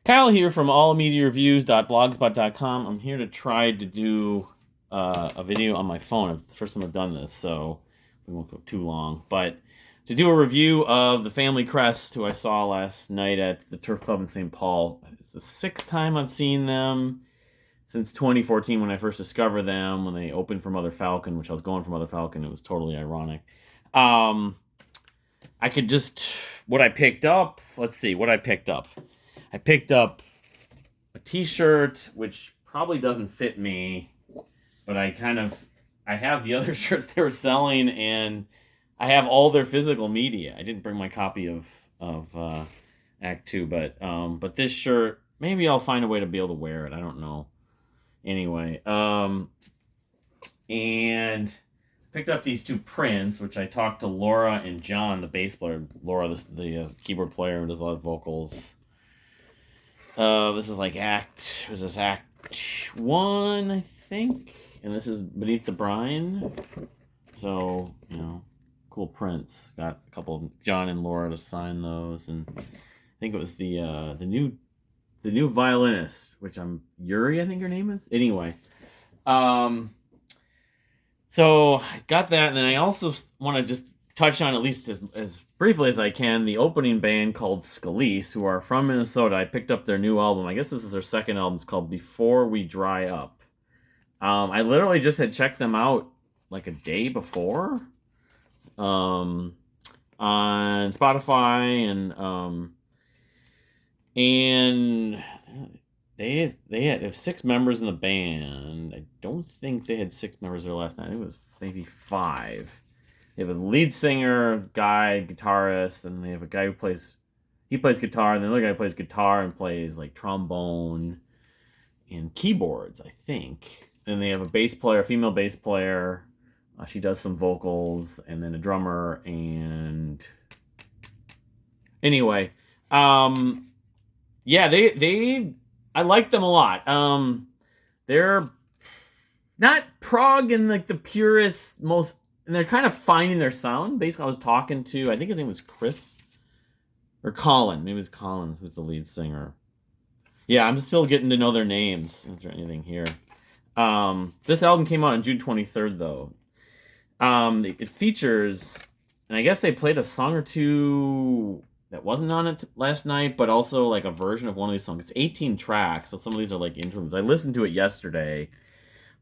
Kyle here from allmediareviews.blogspot.com. I'm here to try to do a video on my phone. It's the first time I've done this, so we won't go too long. But to do a review of the Family Crest, who I saw last night at the Turf Club in St. Paul. It's the sixth time I've seen them since 2014 when I first discovered them, when they opened for Mother Falcon, which I was going for Mother Falcon. It was totally ironic. I could just... What I picked up... Let's see, what I picked up. I picked up a t-shirt, which probably doesn't fit me, but I have the other shirts they were selling, and I have all their physical media. I didn't bring my copy of Act 2, but this shirt, maybe I'll find a way to be able to wear it. I don't know. Anyway, and picked up these two prints, which I talked to Laura and John, the bass player. Laura, the keyboard player, who does a lot of vocals. This is like Act 1, I think? And this is Beneath the Brine. So, cool prints. Got a couple of John and Laura to sign those, and I think it was the new violinist, which Yuri, I think her name is. Anyway, so I got that, and then I also want to just touch on, at least as briefly as I can, the opening band called Scalise, who are from Minnesota. I picked up their new album. I guess this is their second album. It's called Before We Dry Up. I literally just had checked them out like a day before on Spotify, and they have 6 members in the band. I don't think they had 6 members there last night. I think it was maybe 5. They have a lead singer, guy, guitarist, and they have a guy who plays guitar, and the other guy plays guitar and plays like trombone and keyboards, I think. Then they have a bass player, a female bass player. She does some vocals, and then a drummer. And anyway, yeah, I like them a lot. They're not prog in like the purest, most. And they're kind of finding their sound. Basically, I was talking to, I think his name was Chris. Or Colin. Maybe it was Colin, who's the lead singer. Yeah, I'm still getting to know their names. Is there anything here? This album came out on June 23rd, though. It features, and I guess they played a song or two that wasn't on it last night, but also like a version of one of these songs. It's 18 tracks, so some of these are like interludes. I listened to it yesterday.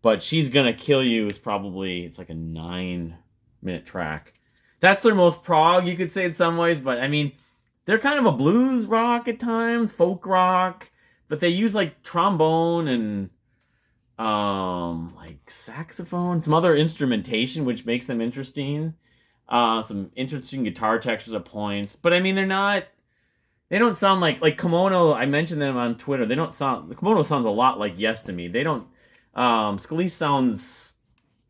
But She's Gonna Kill You is it's like a 9-minute track. That's their most prog, you could say, in some ways. But, I mean, they're kind of a blues rock at times, folk rock. But they use, like, trombone and, like, saxophone. Some other instrumentation, which makes them interesting. Some interesting guitar textures at points. But, I mean, they don't sound like Kimono. I mentioned them on Twitter. The Kimono sounds a lot like Yes to me. They don't. Scalise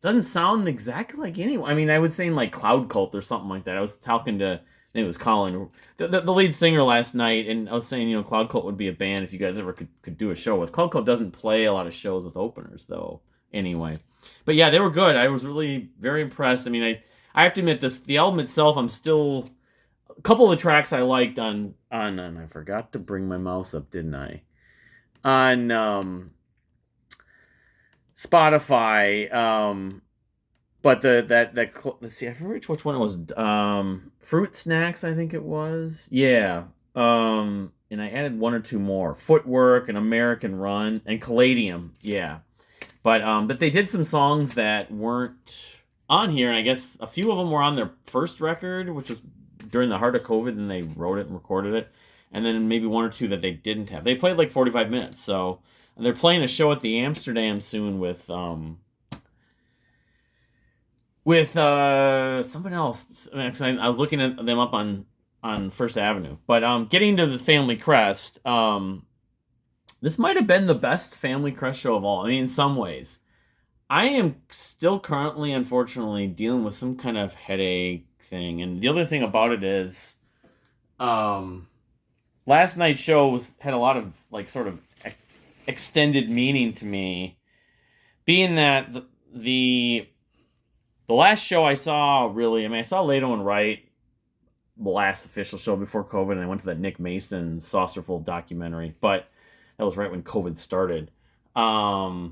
doesn't sound exactly like anyone. I mean, I was saying like Cloud Cult or something like that. I was talking to, I think it was Colin, the lead singer last night, and I was saying, Cloud Cult would be a band if you guys ever could do a show with. Cloud Cult doesn't play a lot of shows with openers, though, anyway. But yeah, they were good. I was really very impressed. I mean, I have to admit, the album itself, a couple of the tracks I liked and I forgot to bring my mouse up, didn't I? On, Spotify, but let's see, I forget which one it was. Fruit Snacks, I think it was. Yeah. And I added 1 or 2 more. Footwork and American Run and Caladium. Yeah. But they did some songs that weren't on here, and I guess a few of them were on their first record, which was during the heart of COVID, and they wrote it and recorded it. And then maybe 1 or 2 that they didn't have. They played like 45 minutes, so. And they're playing a show at the Amsterdam soon with someone else. I was looking at them up on First Avenue. But getting to the Family Crest, this might have been the best Family Crest show of all. I mean, in some ways. I am still currently, unfortunately, dealing with some kind of headache thing. And the other thing about it is, last night's show had a lot of, like, sort of extended meaning to me, being that the last show I saw, really, I mean, I saw Leto and Wright the last official show before COVID, and I went to that Nick Mason Saucerful documentary, but that was right when COVID started. I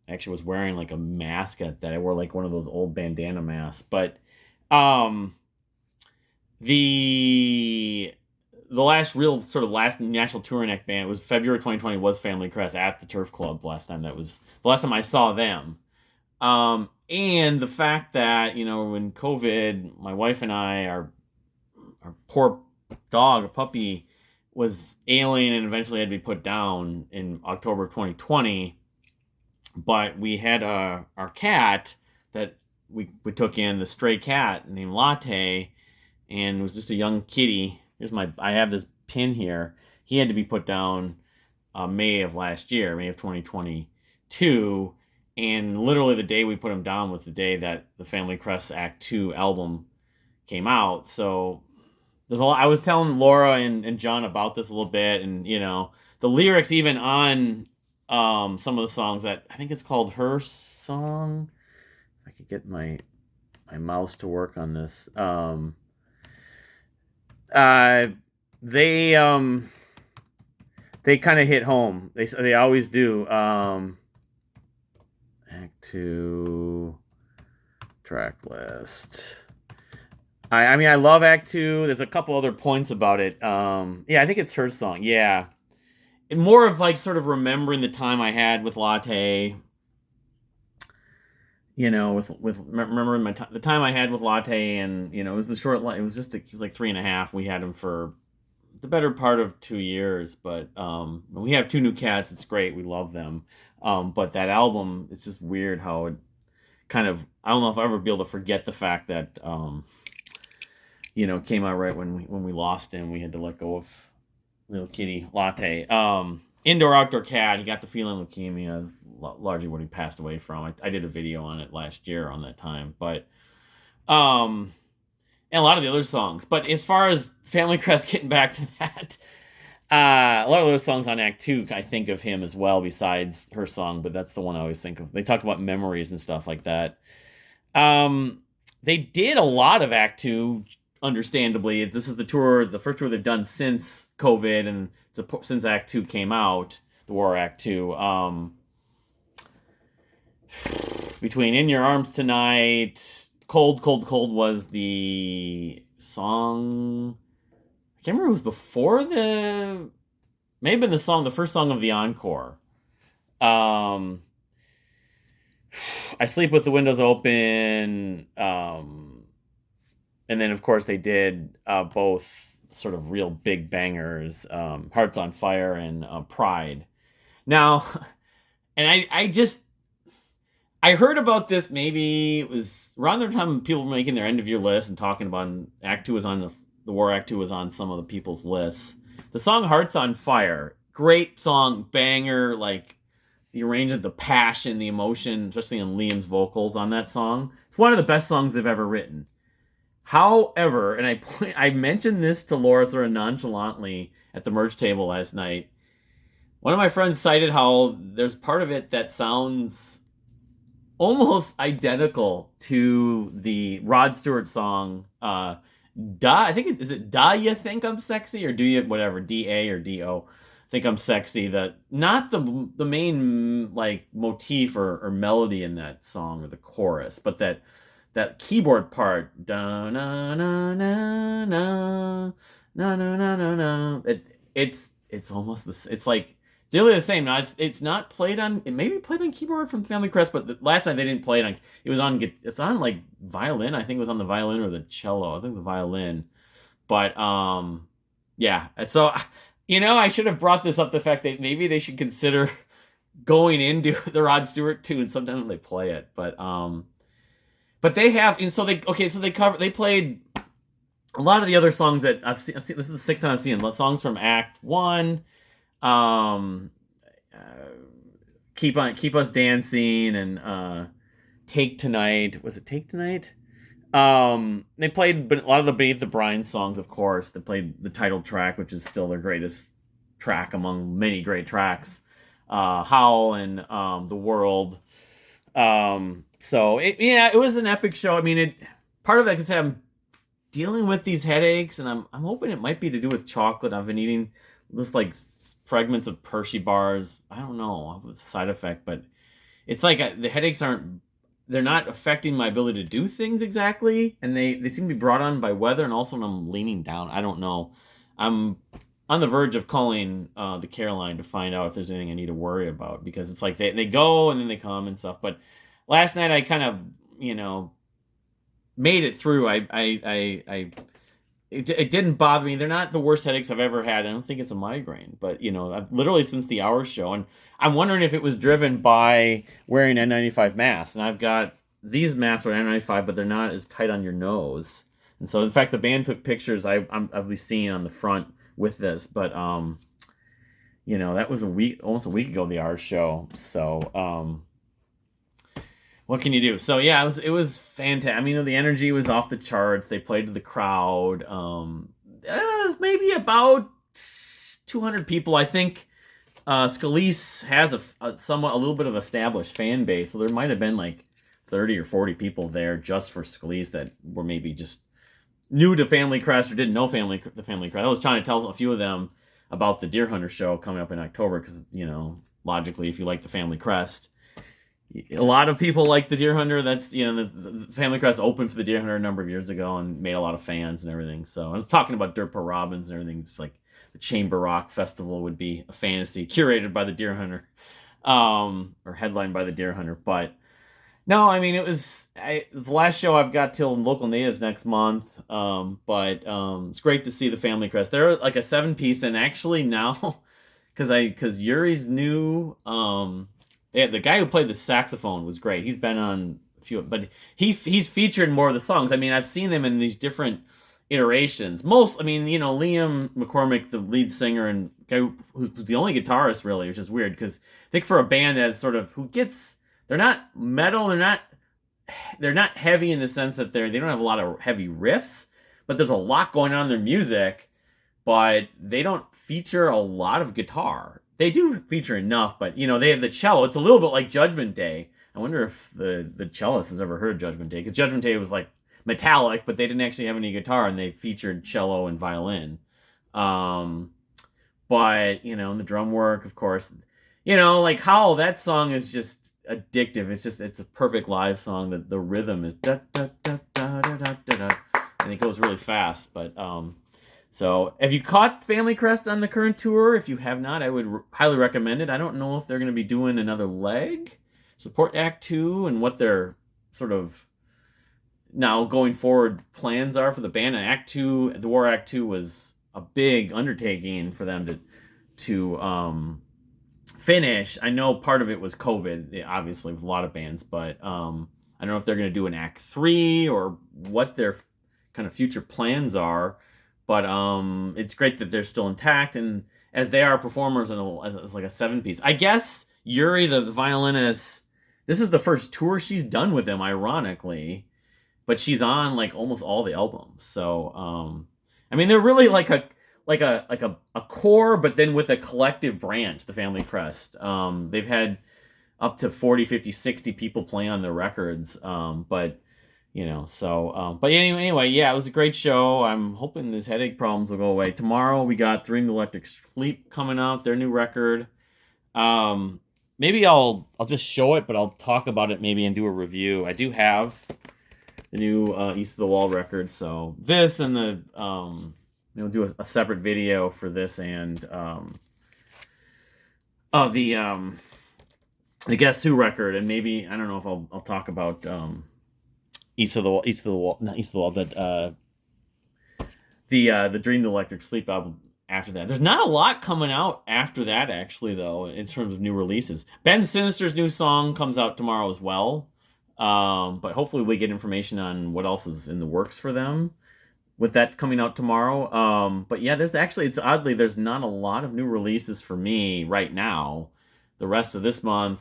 actually was wearing like a mask at that. I wore like one of those old bandana masks, but um, the last national touring act band was February 2020 was Family Crest at the Turf Club last time. That was the last time I saw them. And the fact that, when COVID, my wife and I, our poor dog, a puppy, was ailing and eventually had to be put down in October of 2020. But we had our cat that we took in, the stray cat named Latte, and it was just a young kitty. I have this pin here. He had to be put down May of last year, May of 2022. And literally the day we put him down was the day that the Family Crest Act 2 album came out. So there's a lot. I was telling Laura and John about this a little bit, and the lyrics even on some of the songs, that I think it's called Her Song. If I could get my mouse to work on this. They kind of hit home. They always do. Act 2 track list. I mean, I love Act 2. There's a couple other points about it. Yeah, I think it's Her Song. Yeah. And more of like sort of remembering the time I had with Latte. With remembering the time I had with Latte, and it was the short. It was like 3.5. We had him for the better part of 2 years, but we have 2 new cats. It's great. We love them. But that album, it's just weird how it kind of, I don't know if I'll ever be able to forget the fact that, came out right when we lost him. We had to let go of little kitty Latte. Indoor outdoor cat. He got the feline leukemia, is largely what he passed away from. I did a video on it last year on that time, but and a lot of the other songs. But as far as Family Crest, getting back to that, a lot of those songs on Act 2, I think of him as well, besides Her Song, but that's the one I always think of. They talk about memories and stuff like that. They did a lot of Act 2, understandably. This is the first tour they've done since COVID and since Act 2 came out, the War Act 2. Between In Your Arms Tonight, Cold, Cold, Cold was the song. I can't remember if it was before may have been the first song of the encore. I Sleep with the Windows Open. And then, of course, they did both sort of real big bangers, Hearts on Fire and Pride. Now, and I heard about this, maybe it was around the time people were making their end of year list and talking about Act 2 was on the War Act 2 was on some of the people's lists. The song Hearts on Fire, great song, banger, like the arrangement, the passion, the emotion, especially in Liam's vocals on that song. It's one of the best songs they've ever written. However, and I mentioned this to Laura sort of nonchalantly at the merch table last night. One of my friends cited how there's part of it that sounds almost identical to the Rod Stewart song, I think is it Da You Think I'm Sexy, or do you, whatever, D-A or D-O, Think I'm Sexy, that not the main like motif or melody in that song or the chorus, but that keyboard part, da na na na na na na na na na. It's almost this. It's like it's nearly the same. Now it's not played on. It may be played on keyboard from Family Crest, but last night they didn't play it on. It was on. It's on like violin. I think it was on the violin or the cello. I think the violin. But yeah. So I should have brought this up. The fact that maybe they should consider going into the Rod Stewart tune. Sometimes they play it, but they have, and so they played a lot of the other songs that I've seen. This is the 6th time I've seen songs from Act 1, Keep Us Dancing, and Take Tonight. Was it Take Tonight? They played a lot of the Beneath the Brine songs, of course. They played the title track, which is still their greatest track among many great tracks. Howl and The World. So it was an epic show. I mean, part of that, because dealing with these headaches, and I'm hoping it might be to do with chocolate. I've been eating just like fragments of Hershey bars. I don't know the side effect, but it's like the headaches aren't, they're not affecting my ability to do things exactly, and they seem to be brought on by weather, and also when I'm leaning down. I don't know. I'm on the verge of calling the Caroline to find out if there's anything I need to worry about, because it's like they go and then they come and stuff. But last night I kind of, you know, made it through. It didn't bother me. They're not the worst headaches I've ever had. I don't think it's a migraine, but you know, I've literally since the hour show, and I'm wondering if it was driven by wearing N95 masks. And I've got these masks with N95, but they're not as tight on your nose. And so, in fact, the band took pictures I'll be seeing on the front with this. But you know, that was almost a week ago, the hour show. So what can you do? So yeah, it was fantastic. I mean, the energy was off the charts. They played to the crowd. It was maybe about 200 people. I think Scalise has a little bit of established fan base, so there might have been like 30 or 40 people there just for Scalise that were maybe just new to Family Crest or didn't know the Family Crest. I was trying to tell a few of them about the Deer Hunter show coming up in October because, you know, logically, if you like the Family Crest, a lot of people like the Deer Hunter. That's, you know, the Family Crest opened for the Deer Hunter a number of years ago and made a lot of fans and everything. So I was talking about Dirt Poor Robins and everything. It's like the Chamber Rock Festival would be a fantasy curated by the Deer Hunter, or headlined by the Deer Hunter. But no, I mean, it's the last show I've got till Local Natives next month. But it's great to see the Family Crest. They're like a 7-piece, and actually now, because Yuri's new, the guy who played the saxophone was great. He's been on a few, but he's featured in more of the songs. I mean, I've seen him in these different iterations. I mean, you know, Liam McCormick, the lead singer and guy who's the only guitarist really, which is weird because I think for a band that's sort of they're not metal, they're not heavy in the sense that they don't have a lot of heavy riffs, but there's a lot going on in their music, but they don't feature a lot of guitar. They do feature enough, but you know, they have the cello. It's a little bit like Judgment Day. I wonder if the cellist has ever heard of Judgment Day, because Judgment Day was like metallic, but they didn't actually have any guitar, and they featured cello and violin. But you know, and the drum work, of course, you know, like Howl, that song is just addictive. It's a perfect live song. The rhythm is da da da da da da da da, and it goes really fast. But so have you caught Family Crest on the current tour? If you have not, I would highly recommend it. I don't know if they're going to be doing another leg, support Act 2, and what their sort of now going forward plans are for the band. And Act 2, the War Act 2 was a big undertaking for them to finish. I know part of it was COVID, obviously, with a lot of bands, but I don't know if they're going to do an Act 3 or what their kind of future plans are. But it's great that they're still intact, and as they are performers as like a 7-piece. I guess Yuri, the violinist, this is the first tour she's done with him, ironically, but she's on like almost all the albums. So I mean, they're really like a core, but then with a collective branch, the Family Crest. They've had up to 40, 50, 60 people play on their records, but you know, so, but anyway, yeah, it was a great show. I'm hoping these headache problems will go away. Tomorrow we got Dream the Electric Sleep coming out, their new record. Maybe I'll just show it, but I'll talk about it maybe and do a review. I do have the new East of the Wall record, so this and the do a separate video for this and the Guess Who record, and maybe I don't know if I'll talk about East of the Wall, not East of the Wall, that the Dream the Electric Sleep album after that. There's not a lot coming out after that, actually, though, in terms of new releases. Ben Sinister's new song comes out tomorrow as well, but hopefully we get information on what else is in the works for them with that coming out tomorrow. But yeah, it's oddly, there's not a lot of new releases for me right now. The rest of this month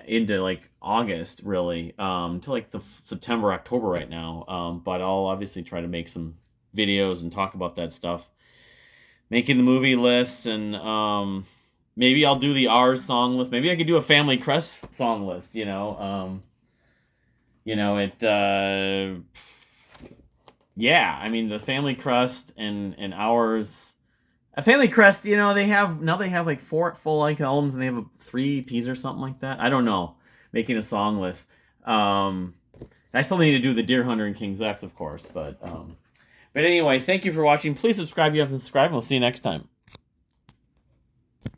into like August, really, to like the September, October right now. But I'll obviously try to make some videos and talk about that stuff, making the movie lists, and maybe I'll do the R's song list. Maybe I could do a Family Crest song list. yeah, I mean the Family Crest and ours. A Family Crest, they have like four full length albums and they have 3 EPs or something like that. I don't know. Making a song list. Um, I still need to do the Deer Hunter and King's X, of course, but anyway, thank you for watching. Please subscribe if you haven't subscribed. And we'll see you next time.